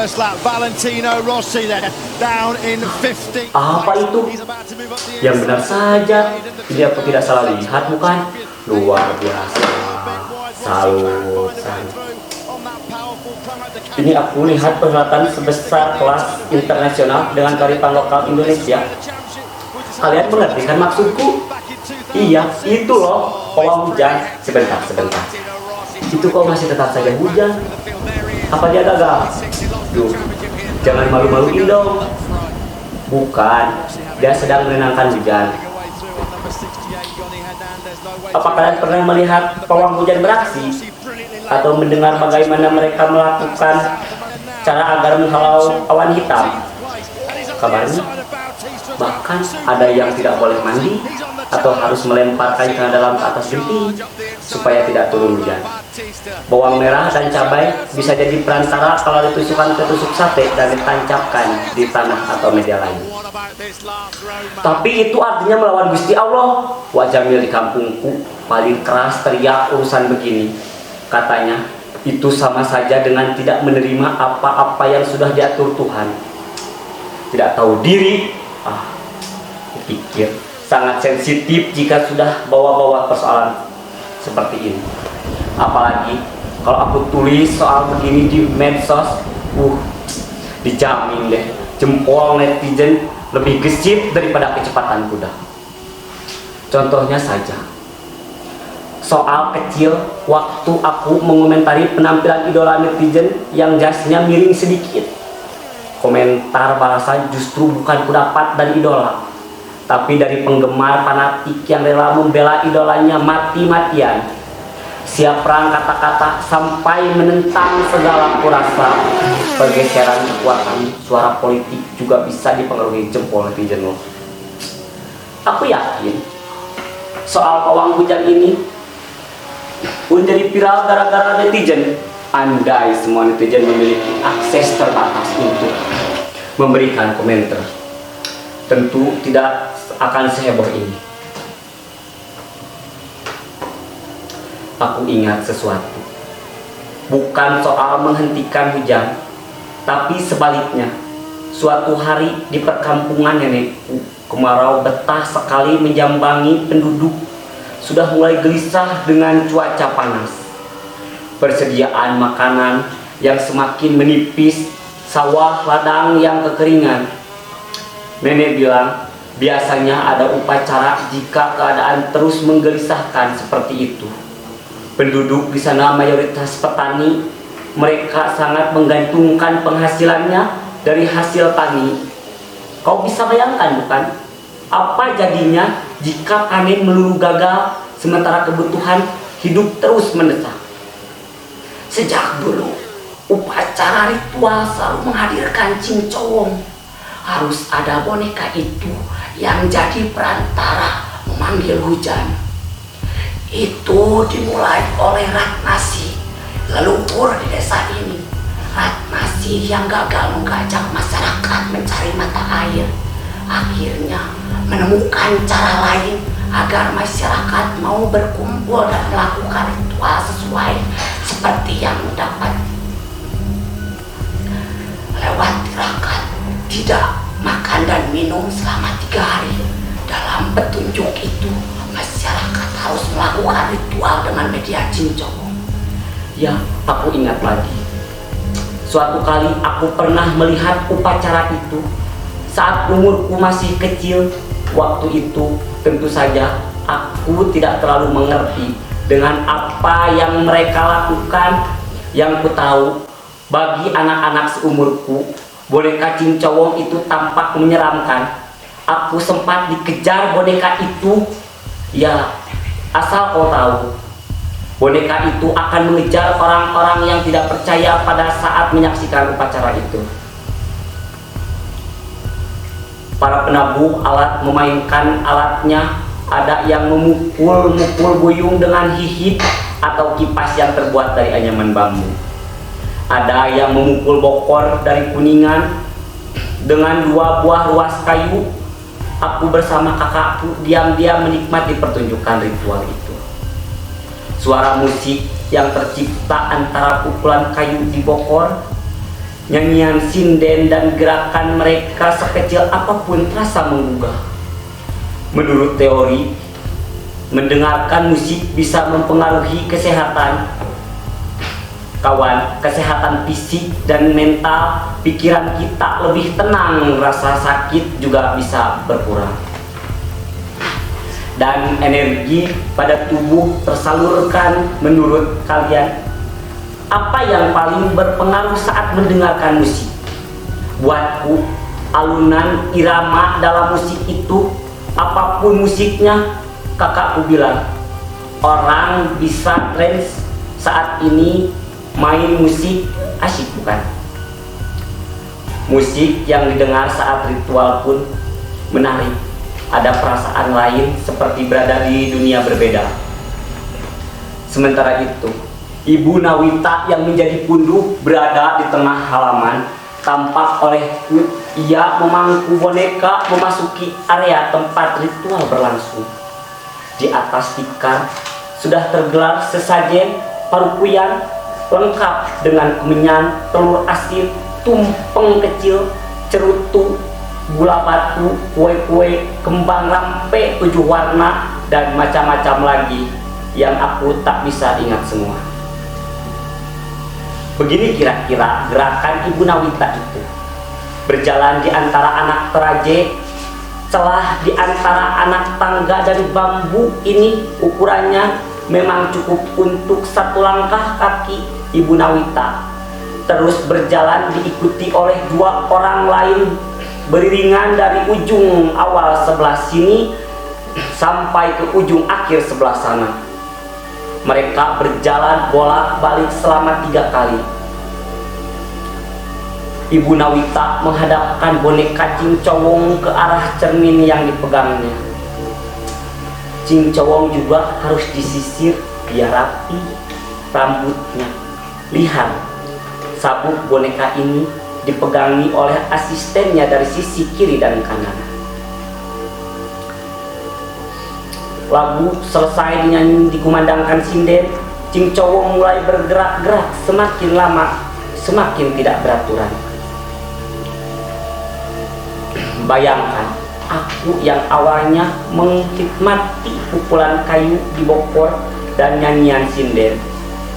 first lap. Valentino Rossi there, down in 50. Apa itu? Yang benar saja. Ini aku tidak salah lihat, bukan? Luar biasa. Salut. Ini aku lihat perhelatan sebesar kelas internasional dengan kearifan lokal Indonesia. Kalian mengerti kan maksudku? Iya, itu loh, pawang hujan. Sebentar. Itu kok masih tetap saja hujan? Apa dia gagal? Duh, jangan malu-maluin dong. Bukan, dia sedang menenangkan hujan. Apa kalian pernah melihat pawang hujan beraksi? Atau mendengar bagaimana mereka melakukan cara agar menghalau awan hitam? Kabarnya, bahkan ada yang tidak boleh mandi atau harus melempar kain dalam ke atas genting supaya tidak turun hujan. Bawang merah dan cabai bisa jadi perantara kalau ditusukkan ke tusuk sate dan ditancapkan di tanah atau media lain. Tapi itu artinya melawan Gusti Allah. Wajah Jamil di kampungku paling keras teriak urusan begini. Katanya itu sama saja dengan tidak menerima apa-apa yang sudah diatur Tuhan. Tidak tahu diri. Pikir sangat sensitif jika sudah bawa-bawa persoalan seperti ini. Apalagi kalau aku tulis soal begini di medsos, dijamin deh jempol netizen lebih gesit daripada kecepatan kuda. Contohnya saja, soal kecil waktu aku mengomentari penampilan idola netizen yang jasnya miring sedikit. Komentar balasan justru bukan kudapat dari idola, tapi dari penggemar fanatik yang rela membela idolanya mati-matian. Siap perang kata-kata sampai menentang segala kurasa. Pergeseran kekuatan suara politik juga bisa dipengaruhi jempol netizen loh. Aku yakin soal pawang hujan ini menjadi viral gara-gara netizen. Andai semua netizen memiliki akses terbatas untuk memberikan komentar, tentu tidak akan seheboh ini. Aku ingat sesuatu, bukan soal menghentikan hujan, tapi sebaliknya. Suatu hari di perkampungan nenekku, kemarau betah sekali menjambangi penduduk. Sudah mulai gelisah dengan cuaca panas. Persediaan makanan yang semakin menipis, sawah ladang yang kekeringan. Nenek bilang, biasanya ada upacara jika keadaan terus menggelisahkan seperti itu. Penduduk di sana mayoritas petani. Mereka sangat menggantungkan penghasilannya dari hasil tani. Kau bisa bayangkan bukan? Apa jadinya jika panen melulu gagal sementara kebutuhan hidup terus mendesak? Sejak dulu, upacara ritual selalu menghadirkan cincong. Harus ada boneka itu yang jadi perantara memanggil hujan. Itu dimulai oleh Ratnasi, leluhur di desa ini. Ratnasi yang gagal mengajak masyarakat mencari mata air, akhirnya menemukan cara lain agar masyarakat mau berkumpul dan melakukan ritual sesuai seperti yang mendapat. Lewat tirakat, tidak makan dan minum selama 3 hari. Dalam petunjuk itu, masyarakat harus melakukan ritual dengan media cincong. Ya, aku ingat lagi. Suatu kali aku pernah melihat upacara itu saat umurku masih kecil. Waktu itu tentu saja aku tidak terlalu mengerti dengan apa yang mereka lakukan. Yang ku tahu, bagi anak-anak seumurku, boneka cincong itu tampak menyeramkan. Aku sempat dikejar boneka itu. Ya, asal kau tahu, boneka itu akan mengejar orang-orang yang tidak percaya pada saat menyaksikan upacara itu. Para penabuh alat memainkan alatnya. Ada yang memukul-mukul buyung dengan hihit atau kipas yang terbuat dari anyaman bambu. Ada yang memukul bokor dari kuningan dengan 2 buah ruas kayu. Aku bersama kakakku diam-diam menikmati pertunjukan ritual itu. Suara musik yang tercipta antara pukulan kayu di bokor Nyanyian sinden dan gerakan mereka sekecil apapun terasa menggugah. Menurut teori, mendengarkan musik bisa mempengaruhi kesehatan kawan, kesehatan fisik dan mental. Pikiran kita lebih tenang, rasa sakit juga bisa berkurang, dan energi pada tubuh tersalurkan. Menurut kalian, apa yang paling berpengaruh saat mendengarkan musik? Buatku, alunan irama dalam musik itu, apapun musiknya. Kakakku bilang, orang bisa trance saat ini main musik asyik, bukan? Musik yang didengar saat ritual pun menarik. Ada perasaan lain, seperti berada di dunia berbeda. Sementara itu, Ibu Nawita yang menjadi punduh berada di tengah halaman. Tampak olehku, ia memangku boneka memasuki area tempat ritual berlangsung. Di atas tikar sudah tergelar sesajen parukuyan lengkap dengan kemenyan, telur asin, tumpeng kecil, cerutu, gula batu, kue-kue, kembang rampe 7 warna, dan macam-macam lagi yang aku tak bisa ingat semua. Begini kira-kira gerakan Ibu Nawita itu. Berjalan di antara anak teraje, celah di antara anak tangga dari bambu ini ukurannya memang cukup untuk 1 langkah kaki Ibu Nawita. Terus berjalan diikuti oleh 2 orang lain beriringan dari ujung awal sebelah sini sampai ke ujung akhir sebelah sana. Mereka berjalan bolak-balik selama 3 kali. Ibu Nawita menghadapkan boneka Cincowong ke arah cermin yang dipegangnya. Cincowong juga harus disisir biar rapi rambutnya. Lihat, sabuk boneka ini dipegangi oleh asistennya dari sisi kiri dan kanan. Lagu selesai dinyanyi dikumandangkan sinden. Cincowong mulai bergerak-gerak, semakin lama semakin tidak beraturan. Bayangkan, aku yang awalnya menikmati pukulan kayu di bokor dan nyanyian sinden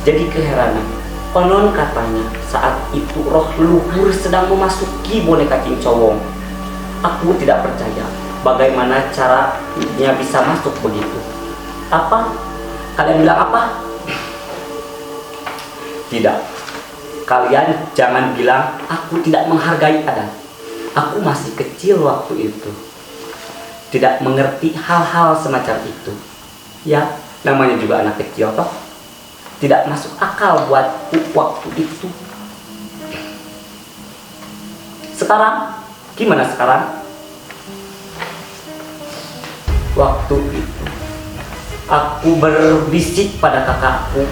jadi keheranan. Konon katanya saat itu roh leluhur sedang memasuki boneka Cincowong. Aku tidak percaya bagaimana caranya bisa masuk begitu. Apa? Kalian bilang apa? Tidak. Kalian jangan bilang aku tidak menghargai adat. Aku masih kecil waktu itu, tidak mengerti hal-hal semacam itu. Ya, namanya juga anak kecil toh. Tidak masuk akal buatku waktu itu. Sekarang, gimana sekarang? Waktu itu, aku berbisik pada kakakku,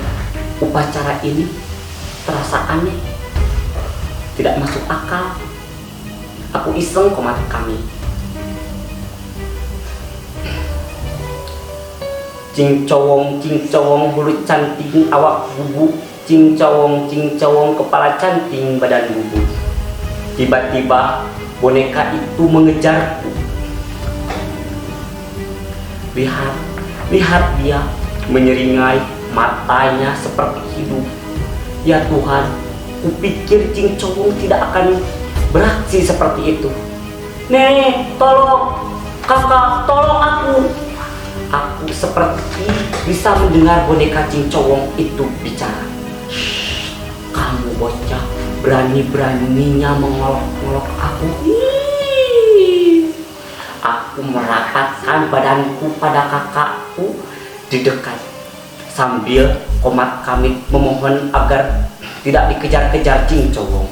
upacara ini terasa aneh, tidak masuk akal. Aku iseng komat kami. Cincowong, cincowong bulu canting awak bubu, cincowong, cincowong kepala canting badan bubu. Tiba-tiba boneka itu mengejarku. Lihat, lihat dia menyeringai, matanya seperti hidup. Ya Tuhan, kupikir cincowong tidak akan beraksi seperti itu. Nenek, tolong, kakak, tolong aku. Aku seperti bisa mendengar boneka Cincowong itu bicara. Kamu bocah, berani-beraninya mengolok-olok aku. Aku merapatkan badanku pada kakakku di dekat, sambil komat kamit memohon agar tidak dikejar-kejar Cincowong.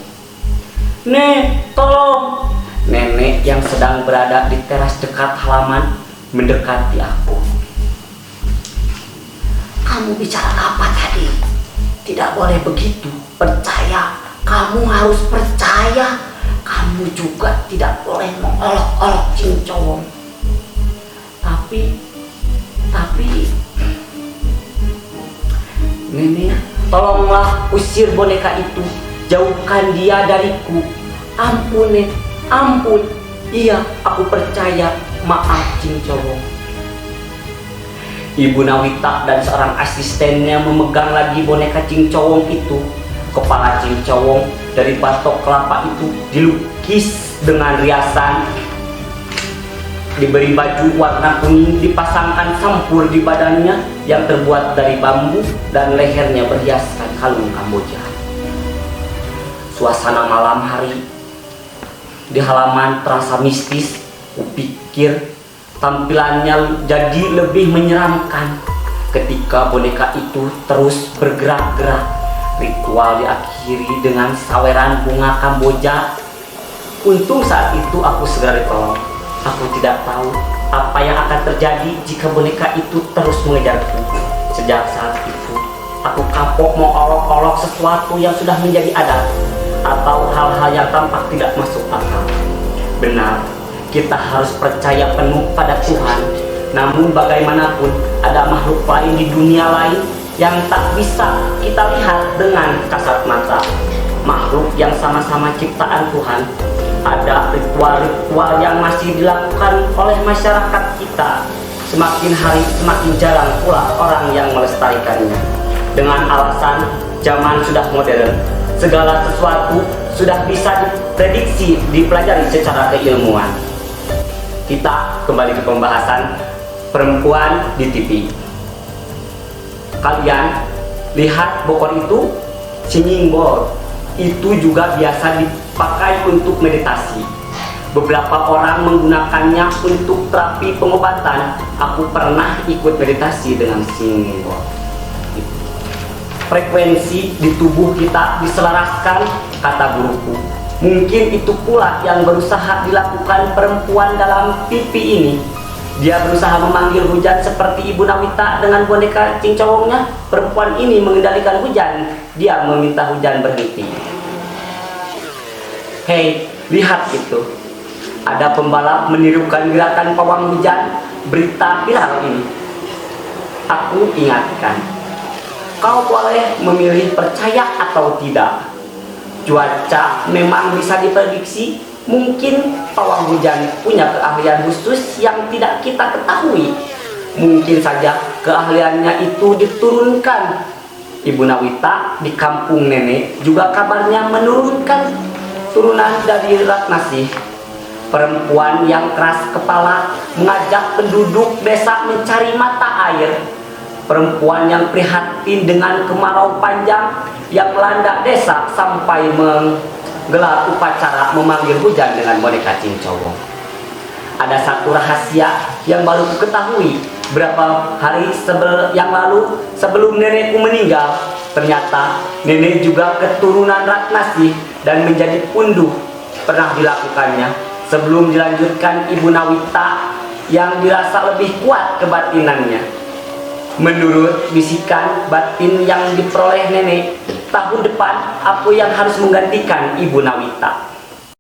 Nek, tolong. Nenek yang sedang berada di teras dekat halaman mendekati aku. Kamu bicara apa tadi? Tidak boleh begitu. Percaya, kamu harus percaya. Kamu juga tidak boleh mengolok-olok Cincowong. Tapi Nenek, tolonglah usir boneka itu. Jauhkan dia dariku. Ampun, Nek. Ampun. Iya, aku percaya. Maaf, Cing Cowong. Ibu Nawita dan seorang asistennya memegang lagi boneka Cing Cowong itu. Kepala Cing Cowong dari batok kelapa itu dilukis dengan riasan, diberi baju warna kuning, dipasangkan sampur di badannya yang terbuat dari bambu, dan lehernya berhiaskan kalung Kamboja. Suasana malam hari di halaman terasa mistis. Kupikir tampilannya jadi lebih menyeramkan ketika boneka itu terus bergerak-gerak. Ritual diakhiri dengan saweran bunga Kamboja. Untung saat itu aku segera ditolong. Aku tidak tahu apa yang akan terjadi jika boneka itu terus mengejarku. Sejak saat itu, aku kapok mau olok-olok sesuatu yang sudah menjadi adat atau hal-hal yang tampak tidak masuk akal. Benar, kita harus percaya penuh pada Tuhan. Namun bagaimanapun ada makhluk lain di dunia lain yang tak bisa kita lihat dengan kasat mata. Makhluk yang sama-sama ciptaan Tuhan. Ada ritual-ritual yang masih dilakukan oleh masyarakat kita. Semakin hari semakin jarang pula orang yang melestarikannya. Dengan alasan zaman sudah modern, segala sesuatu sudah bisa diprediksi, dipelajari secara keilmuan. Kita kembali ke pembahasan perempuan di TV. Kalian lihat bokor itu, singing board itu juga biasa dipakai untuk meditasi. Beberapa orang menggunakannya untuk terapi pengobatan. Aku pernah ikut meditasi dengan singing board. Frekuensi di tubuh kita diselaraskan, kata guruku. Mungkin itu pula yang berusaha dilakukan perempuan dalam TV ini. Dia berusaha memanggil hujan seperti Ibu Nawita dengan boneka Cing Cowongnya. Perempuan ini mengendalikan hujan. Dia meminta hujan berhenti. Hei, lihat itu. Ada pembalap menirukan gerakan pawang hujan. Berita viral ini. Aku ingatkan, kau boleh memilih percaya atau tidak. Cuaca memang bisa diprediksi. Mungkin pawang hujan punya keahlian khusus yang tidak kita ketahui. Mungkin saja keahliannya itu diturunkan. Ibu Nawita di kampung nenek juga kabarnya menurunkan turunan dari Ratnasih. Perempuan yang keras kepala mengajak penduduk desa mencari mata air. Perempuan yang prihatin dengan kemarau panjang yang melanda desa sampai menggelar upacara memanggil hujan dengan boneka Cing Cowong. Ada satu rahasia yang baru kuketahui berapa hari yang lalu sebelum nenekku meninggal. Ternyata nenek juga keturunan Ratnasih dan menjadi punduh. Pernah dilakukannya sebelum dilanjutkan Ibu Nawita yang dirasa lebih kuat kebatinannya. Menurut bisikan batin yang diperoleh nenek, tahun depan aku yang harus menggantikan Ibu Nawita.